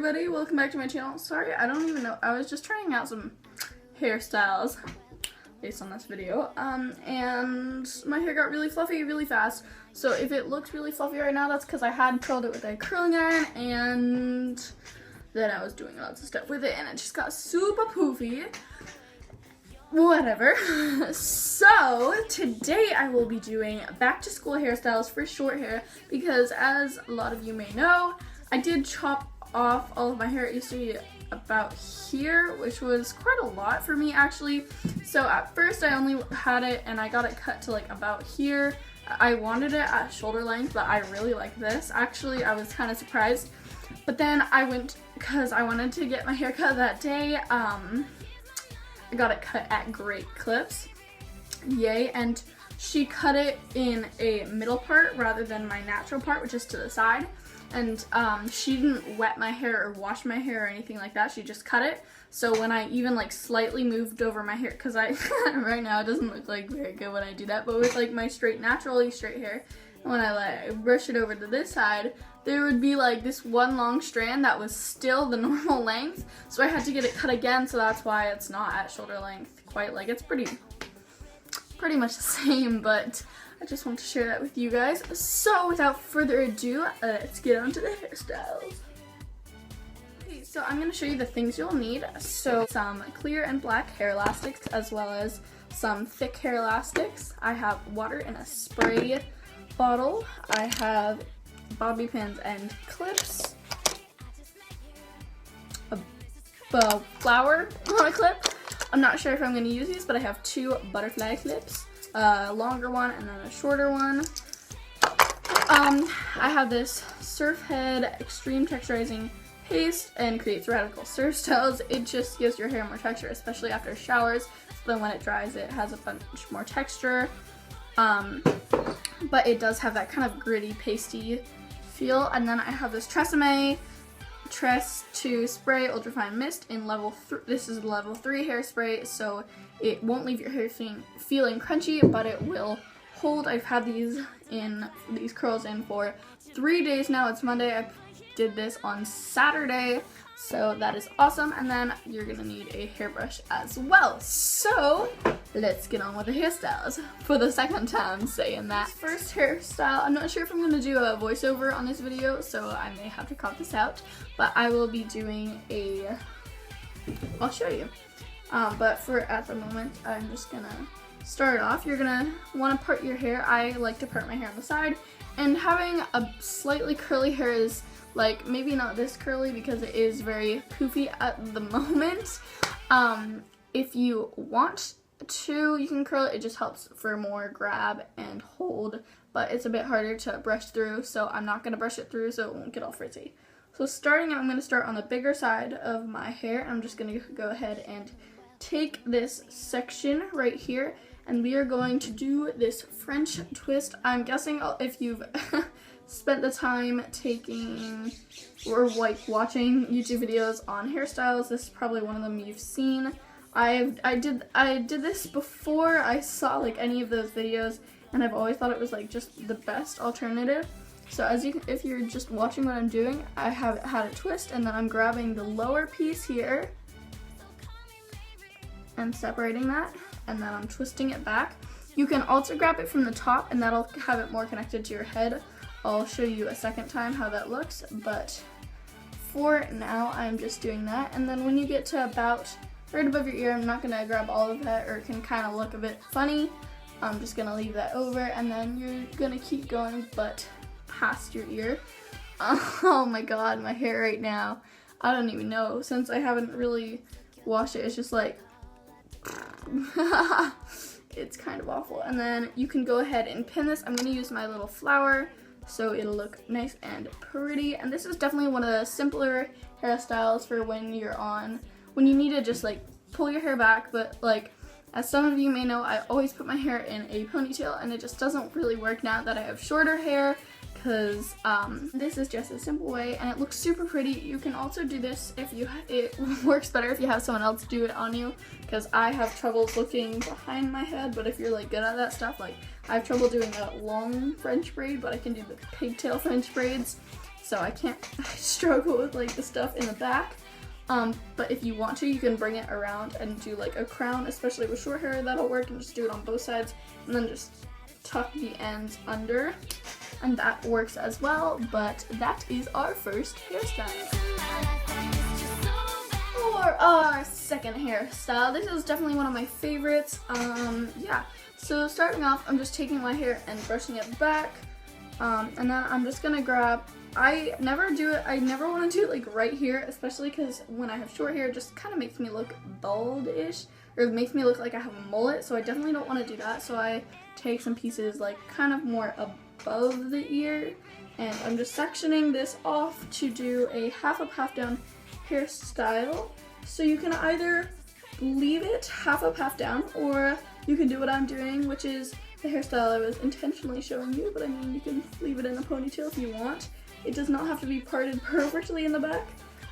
everybody, welcome back to my channel. Sorry, I don't even know, I was just trying out some hairstyles based on this video, and my hair got really fluffy really fast. So if it looks really fluffy right now, that's because I had curled it with a curling iron, and then I was doing lots of stuff with it, and it just got super poofy. Whatever. So today I will be doing back to school hairstyles for short hair, because as a lot of you may know, I did chop off all of my hair. It used to be about here, which was quite a lot for me actually. So at first I only had it and I got it cut to like about here. I wanted it at shoulder length, but I really like this. Actually, I was kind of surprised. But then I went, because I wanted to get my hair cut that day, I got it cut at Great Clips. Yay. And she cut it in a middle part rather than my natural part, which is to the side. And she didn't wet my hair or wash my hair or anything like that. She just cut it. So when I even like slightly moved over my hair, because I right now it doesn't look like very good when I do that, but with like my straight, naturally straight hair, when I like brush it over to this side, there would be like this one long strand that was still the normal length. So I had to get it cut again, so that's why it's not at shoulder length quite. Like, it's pretty much the same, but I just want to share that with you guys. So without further ado, let's get on to the hairstyles. Okay, so I'm going to show you the things you'll need. So some clear and black hair elastics, as well as some thick hair elastics. I have water in a spray bottle. I have bobby pins and clips. A flower on a clip. I'm not sure if I'm going to use these, but I have two butterfly clips. A longer one and then a shorter one. I have this Surf Head Extreme Texturizing Paste and creates radical surf styles. It just gives your hair more texture, especially after showers. So then when it dries, it has a bunch more texture. But it does have that kind of gritty, pasty feel. And then I have this Tresemme Tress to Spray Ultrafine Mist in level 3. This is level 3 hairspray, so it won't leave your hair feeling crunchy, but it will hold. I've had these curls in for 3 days now. It's Monday. I did this on Saturday, so that is awesome. And then you're gonna need a hairbrush as well. So let's get on with the hairstyles for the second time saying that. First hairstyle, I'm not sure if I'm gonna do a voiceover on this video, so I may have to cut this out, but I will be doing I'll show you. But for at the moment, I'm just gonna start off. You're gonna wanna part your hair. I like to part my hair on the side, and having a slightly curly hair is like, maybe not this curly because it is very poofy at the moment. If you want to, you can curl it. It just helps for more grab and hold, but it's a bit harder to brush through, so I'm not gonna brush it through so it won't get all frizzy. So starting out, I'm gonna start on the bigger side of my hair. I'm just gonna go ahead and take this section right here, and we are going to do this French twist. I'm guessing if you've spent the time taking or like watching YouTube videos on hairstyles, this is probably one of them you've seen. I did this before I saw like any of those videos, and I've always thought it was like just the best alternative. So if you're just watching what I'm doing, I have had a twist, and then I'm grabbing the lower piece here and separating that, and then I'm twisting it back. You can also grab it from the top, and that'll have it more connected to your head. I'll show you a second time how that looks, but for now I'm just doing that. And then when you get to about right above your ear, I'm not gonna grab all of that, or it can kind of look a bit funny. I'm just gonna leave that over, and then you're gonna keep going but past your ear. Oh my god, my hair right now, I don't even know, since I haven't really washed it, it's just like it's kind of awful. And then you can go ahead and pin this. I'm gonna use my little flower so it'll look nice and pretty. And this is definitely one of the simpler hairstyles for when you need to just like pull your hair back, but like, as some of you may know, I always put my hair in a ponytail, and it just doesn't really work now that I have shorter hair, because this is just a simple way, and it looks super pretty. You can also do this it works better if you have someone else do it on you, because I have trouble looking behind my head. But if you're like good at that stuff, like I have trouble doing a long French braid, but I can do the pigtail French braids. so I struggle with like the stuff in the back. But if you want to, you can bring it around and do like a crown, especially with short hair, that'll work, and just do it on both sides and then just tuck the ends under, and that works as well. But that is our first hairstyle. For our second hairstyle, this is definitely one of my favorites. Yeah, so starting off, I'm just taking my hair and brushing it back, and then I'm just gonna grab, I never want to do it like right here, especially because when I have short hair, it just kind of makes me look bald-ish, or it makes me look like I have a mullet, so I definitely don't want to do that. So I take some pieces like kind of more above the ear, and I'm just sectioning this off to do a half up, half down hairstyle. So you can either leave it half up, half down, or you can do what I'm doing, which is the hairstyle I was intentionally showing you, but I mean, you can leave it in a ponytail if you want. It does not have to be parted perfectly in the back,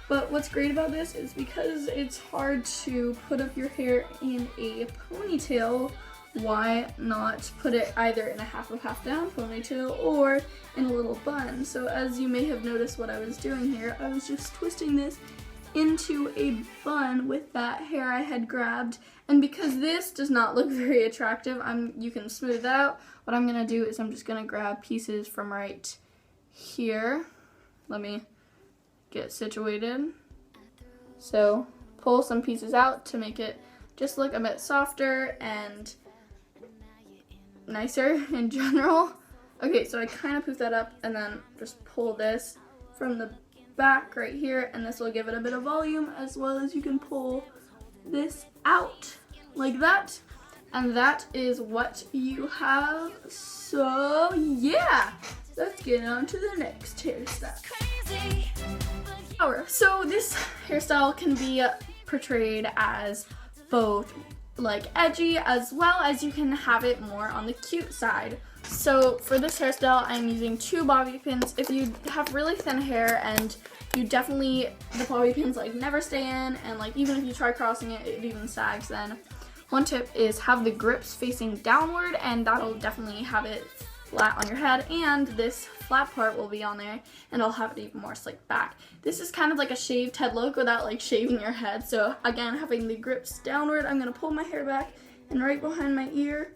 but what's great about this is because it's hard to put up your hair in a ponytail, why not put it either in a half up, half down ponytail or in a little bun? So as you may have noticed what I was doing here, I was just twisting this into a bun with that hair I had grabbed, and because this does not look very attractive, you can smooth it out. What I'm gonna do is I'm just gonna grab pieces from right here. Let me get situated. So pull some pieces out to make it just look a bit softer and nicer in general. Okay, so I kind of poof that up and then just pull this from the back right here, and this will give it a bit of volume, as well as you can pull this out like that, and that is what you have. So yeah, let's get on to the next hairstyle. So this hairstyle can be portrayed as both like edgy, as well as you can have it more on the cute side. So for this hairstyle, I'm using 2 bobby pins. If you have really thin hair and the bobby pins like never stay in, and like even if you try crossing it, it even sags, then one tip is have the grips facing downward, and that'll definitely have it flat on your head, and this flat part will be on there, and I'll have it even more slicked back. This is kind of like a shaved head look without like shaving your head. So again, having the grips downward, I'm gonna pull my hair back, and right behind my ear,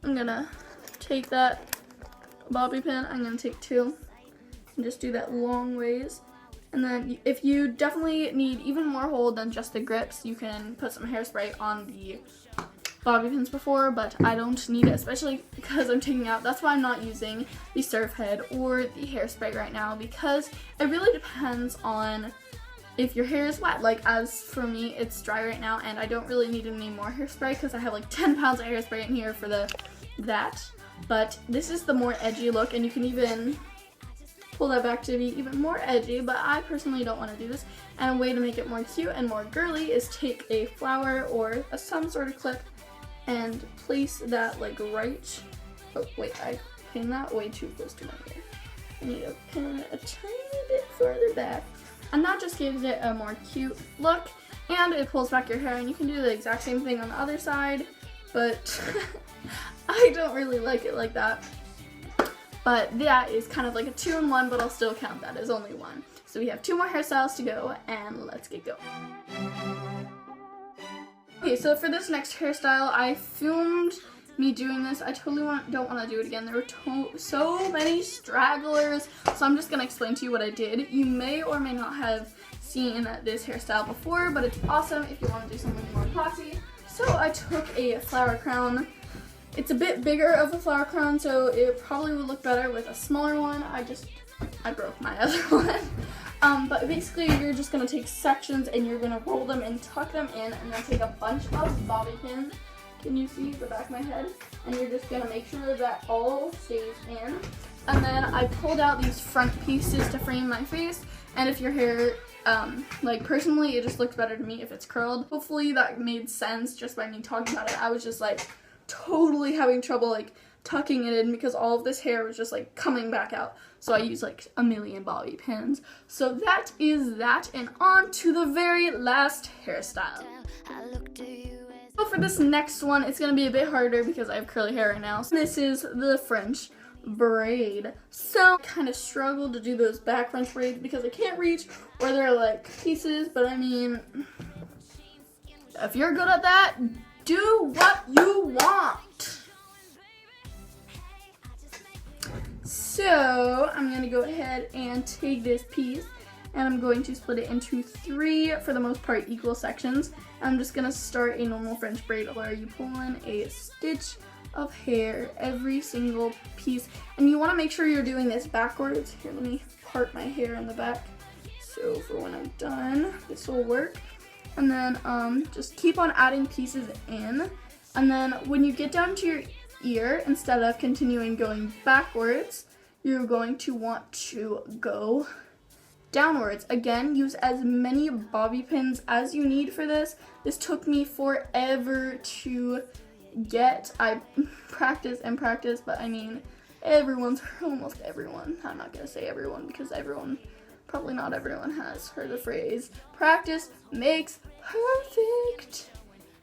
I'm gonna take that bobby pin, I'm gonna take 2, and just do that long ways. And then if you definitely need even more hold than just the grips, you can put some hairspray on the bobby pins before, but I don't need it, especially because I'm taking out, that's why I'm not using the surf head or the hairspray right now, because it really depends on if your hair is wet. Like as for me, it's dry right now, and I don't really need any more hairspray because I have like 10 pounds of hairspray in here for that. But this is the more edgy look, and you can even pull that back to be even more edgy, but I personally don't want to do this. And a way to make it more cute and more girly is take a flower or some sort of clip and place that like right, oh wait, I pinned that way too close to my hair. I need to pin it a tiny bit further back, and that just gives it a more cute look, and it pulls back your hair, and you can do the exact same thing on the other side, but I don't really like it like that. But that is kind of like a 2-in-1, but I'll still count that as only 1. So we have 2 more hairstyles to go, and let's get going. Okay, so for this next hairstyle, I filmed me doing this. I totally don't want to do it again. There were so many stragglers, so I'm just going to explain to you what I did. You may or may not have seen this hairstyle before, but it's awesome if you want to do something more classy. So I took a flower crown. It's a bit bigger of a flower crown, so it probably would look better with a smaller one. I broke my other one. But basically you're just gonna take sections and you're gonna roll them and tuck them in, and then take a bunch of bobby pins. Can you see the back of my head? And you're just gonna make sure that all stays in. And then I pulled out these front pieces to frame my face, and if your hair, like personally, it just looks better to me if it's curled. Hopefully that made sense just by me talking about it. I was just like totally having trouble like tucking it in because all of this hair was just like coming back out. So I used like a million bobby pins. So that is that, and on to the very last hairstyle. So for this next one, it's gonna be a bit harder because I have curly hair right now. So this is the French braid. So I kind of struggle to do those back French braids because I can't reach where they're like pieces, but I mean, if you're good at that, do what you want. So I'm gonna go ahead and take this piece and I'm going to split it into 3, for the most part, equal sections. I'm just gonna start a normal French braid where you pull in a stitch of hair every single piece, and you want to make sure you're doing this backwards. Here, let me part my hair in the back so for when I'm done this will work. And then just keep on adding pieces in, and then when you get down to your ear, instead of continuing going backwards, you're going to want to go downwards. Again, use as many bobby pins as you need for this. This took me forever to get. I practice and practice, but I mean, almost everyone, I'm not gonna say everyone because probably not everyone has heard the phrase, practice makes perfect.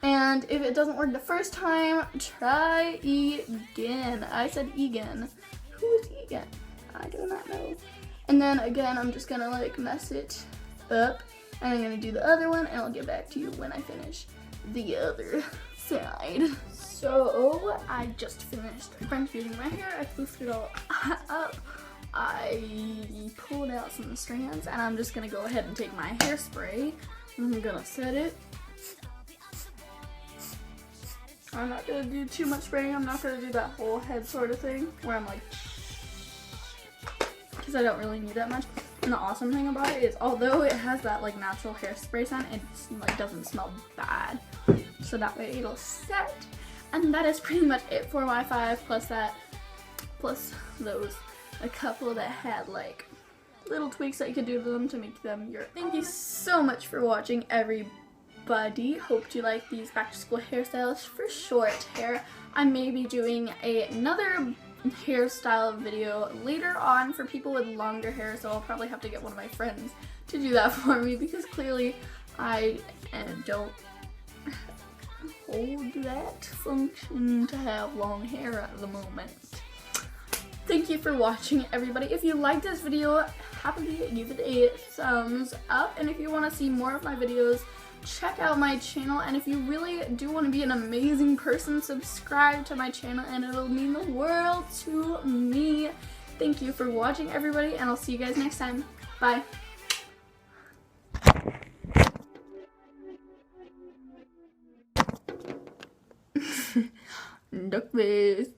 And if it doesn't work the first time, try again. I said Egan. Who is Egan? I do not know. And then again, I'm just gonna like mess it up, and I'm gonna do the other one, and I'll get back to you when I finish the other side. So I just finished French braiding my hair. I poofed it all up. I pulled out some strands, and I'm just gonna go ahead and take my hairspray. I'm gonna set it. I'm not gonna do too much spraying. I'm not gonna do that whole head sort of thing where I'm like, because I don't really need that much. And the awesome thing about it is, although it has that like natural hairspray scent, it like doesn't smell bad. So that way it'll set. And that is pretty much it for my 5, plus those, a couple that had like little tweaks that you could do to them to make them your own. Thank you so much for watching, everybody. Hope you like these back to school hairstyles for short hair. I may be doing another hairstyle video later on for people with longer hair, so I'll probably have to get one of my friends to do that for me because clearly I don't hold that function to have long hair at the moment. Thank you for watching, everybody. If you liked this video, happily give it a thumbs up, and if you want to see more of my videos, check out my channel. And if you really do want to be an amazing person, subscribe to my channel and it'll mean the world to me. Thank you for watching, everybody, and I'll see you guys next time. Bye. Duck face.